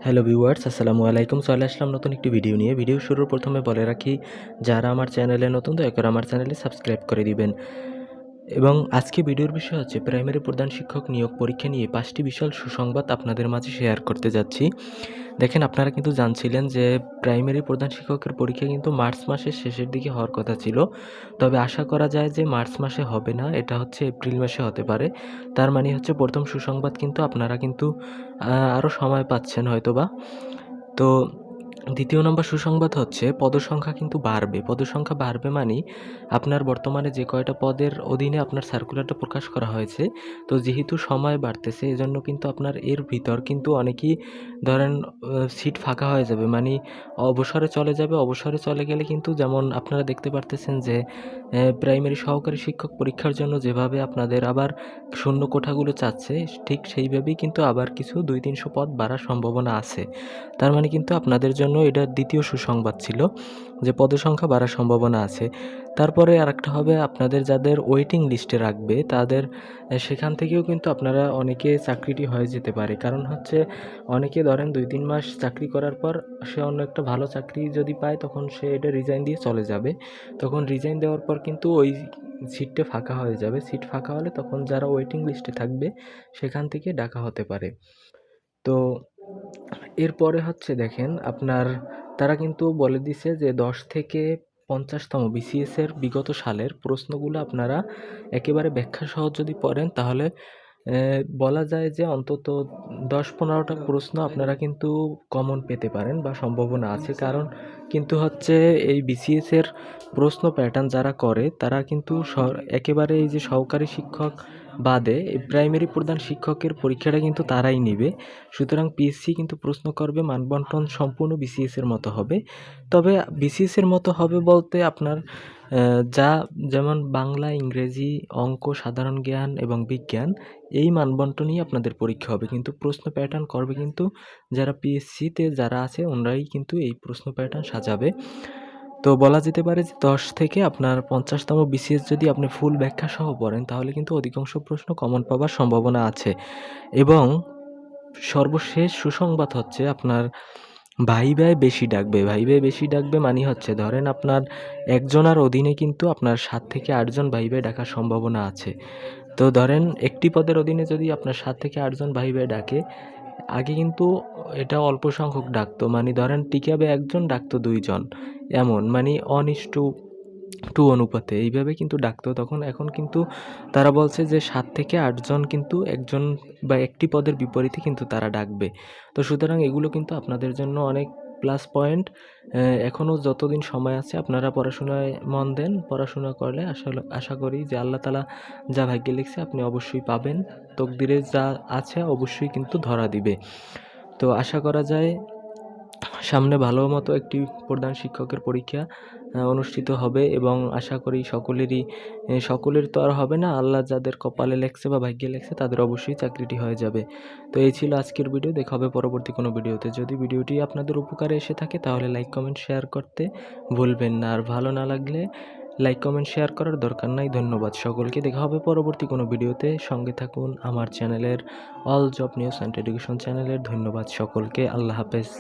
Hello viewers, আসসালামু আলাইকুম। চলে আসলাম নতুন একটি ভিডিও নিয়ে। ভিডিও শুরুর প্রথমে বলে রাখি, যারা আমার চ্যানেলে নতুন দয়া করে আমার চ্যানেলে সাবস্ক্রাইব করে দিবেন। এবং আজকে ভিডিওর বিষয় হচ্ছে প্রাইমারি প্রধান শিক্ষক নিয়োগ পরীক্ষা নিয়ে 5টি বিশাল সুসংবাদ আপনাদের মাঝে শেয়ার করতে যাচ্ছি। দেখেন, আপনারা কিন্তু জানছিলেন যে প্রাইমারি প্রধান শিক্ষকের পরীক্ষা কিন্তু মার্চ মাসের শেষের দিকে হওয়ার কথা ছিল। তবে আশা করা যায় যে মার্চ মাসে হবে না, এটা হচ্ছে এপ্রিল মাসে হতে পারে। তার মানে হচ্ছে প্রথম সুসংবাদ কিন্তু আপনারা কিন্তু আরও সময় পাচ্ছেন হয়তোবা। তো দ্বিতীয় নম্বর সুসংবাদ হচ্ছে পদসংখ্যা কিন্তু বাড়বে। পদসংখ্যা বাড়বে মানে আপনার বর্তমানে যে কয়টা পদের অধীনে আপনার সার্কুলারটা প্রকাশ করা হয়েছে, তো যেহেতু সময় বাড়তেছে এজন্য কিন্তু আপনার এর ভিতর কিন্তু অনেকেই ধরেন সিট ফাঁকা হয়ে যাবে, মানে অবসরে চলে যাবে। অবসরে চলে গেলে কিন্তু যেমন আপনারা দেখতে পারতেছেন যে প্রাইমারি সহকারী শিক্ষক পরীক্ষার জন্য যেভাবে আপনাদের আবার শূন্য কোঠাগুলো চাচ্ছে, ঠিক সেইভাবেই কিন্তু আবার কিছু 200-300 পদ বাড়ার সম্ভাবনা আছে। তার মানে কিন্তু আপনাদের জন্য এটা দ্বিতীয় সুসংবাদ ছিল যে পদসংখ্যা বাড়ার সম্ভাবনা আছে। তারপরে আরেকটা হবে, আপনাদের যাদের ওয়েটিং লিস্টে রাখবে তাদের সেখান থেকেও কিন্তু আপনারা অনেকে চাকরিটি হয়ে যেতে পারে। কারণ হচ্ছে অনেকে ধরেন 2-3 মাস চাকরি করার পর সে অন্য একটা ভালো চাকরি যদি পায় তখন সে এটা রিজাইন দিয়ে চলে যাবে। তখন রিজাইন দেওয়ার পর কিন্তু ওই সিটটা ফাঁকা হয়ে যাবে। সিট ফাঁকা হলে তখন যারা ওয়েটিং লিস্টে থাকবে সেখান থেকে ডাকা হতে পারে। তো এরপরে হচ্ছে দেখেন, আপনার তারা কিন্তু বলে দিছে যে 10 থেকে 50তম বিসিএস এর বিগত সালের প্রশ্নগুলো আপনারা একেবারে ব্যাখ্যাসহ যদি পড়েন তাহলে বলা যায় যে অন্তত 10-15টা প্রশ্ন আপনারা কিন্তু কমন পেতে পারেন বা সম্ভাবনা আছে। কারণ কিন্তু হচ্ছে এই বিসিএস এর প্রশ্ন প্যাটার্ন যারা করে তারা কিন্তু একেবারে এই যে সহকারী শিক্ষক বাদে এই প্রাইমারি প্রধান শিক্ষকের পরীক্ষাটা কিন্তু তারাই নিবে। সুতরাং পিএসসি কিন্তু প্রশ্ন করবে মানবন্টন সম্পূর্ণ বিসিএস এর মতো হবে। তবে বিসিএস এর মতো হবে বলতে আপনার যা যেমন বাংলা, ইংরেজি, অঙ্ক, সাধারণ জ্ঞান এবং বিজ্ঞান এই মানবন্টনই আপনাদের পরীক্ষা হবে। কিন্তু প্রশ্ন প্যাটার্ন করবে কিন্তু যারা পিএসসিতে যারা আছে ওনারাই কিন্তু এই প্রশ্ন প্যাটার্ন সাজাবে। তো বলা যেতে পারে যে 10 থেকে আপনার 50তম বিসিএস যদি আপনি ফুল ব্যাখ্যা সহ পড়েন তাহলে কিন্তু অধিকাংশ প্রশ্ন কমন পাবার সম্ভাবনা আছে। এবং সর্বশেষ সুসংবাদ হচ্ছে আপনার ভাইভায় বেশি ডাকবে। ভাইভায় বেশি ডাকবে মানে হচ্ছে ধরেন আপনার একজনার অধীনে কিন্তু আপনার 7 থেকে 8 জন ভাইভায় ডাকার সম্ভাবনা আছে। তো ধরেন একটি পদের অধীনে যদি আপনার 7 থেকে 8 জন ভাইভায় ডাকে, আগে কিন্তু এটা অল্প সংখ্যক ডাকতো। মানে ধরেন টিকাবে 1 জন, ডাকতো 2 জন। এমন মানে 1:2 অনুপাতে এইভাবে কিন্তু ডাকতো তখন। এখন কিন্তু তারা বলছে যে 7 থেকে 8 জন কিন্তু একজন বা একটি পদের বিপরীতে কিন্তু তারা ডাকবে। তো সুতরাং এগুলো কিন্তু আপনাদের জন্য অনেক প্লাস পয়েন্ট। এখনও যতদিন সময় আছে আপনারা পড়াশোনায় মন দেন। পড়াশোনা করলে আশা করি যে আল্লাহ তাআলা যা ভাগ্যে লিখছে আপনি অবশ্যই পাবেন। তকদিরে যা আছে অবশ্যই কিন্তু ধরা দিবে। তো আশা করা যায় সামনে ভালো মতো একটি প্রধান শিক্ষকের পরীক্ষা অনুষ্ঠিত হবে এবং আশা করি সকলের তো আর হবে না, আল্লাহ যাদের কপালে লেখছে বা ভাগ্যে লেখছে তাদের অবশ্যই চাকরিটি হয়ে যাবে। তো এই ছিল আজকের ভিডিও। দেখা হবে পরবর্তী কোনো ভিডিওতে। যদি ভিডিওটি আপনাদের উপকারে এসে থাকে তাহলে লাইক, কমেন্ট, শেয়ার করতে ভুলবেন না। আর ভালো না লাগলে লাইক, কমেন্ট, শেয়ার করার দরকার নাই। ধন্যবাদ সকলকে। দেখা হবে পরবর্তী কোনো ভিডিওতে। সঙ্গে থাকুন আমার চ্যানেলের all job news and education চ্যানেলের। ধন্যবাদ সকলকে। আল্লাহ হাফেজ।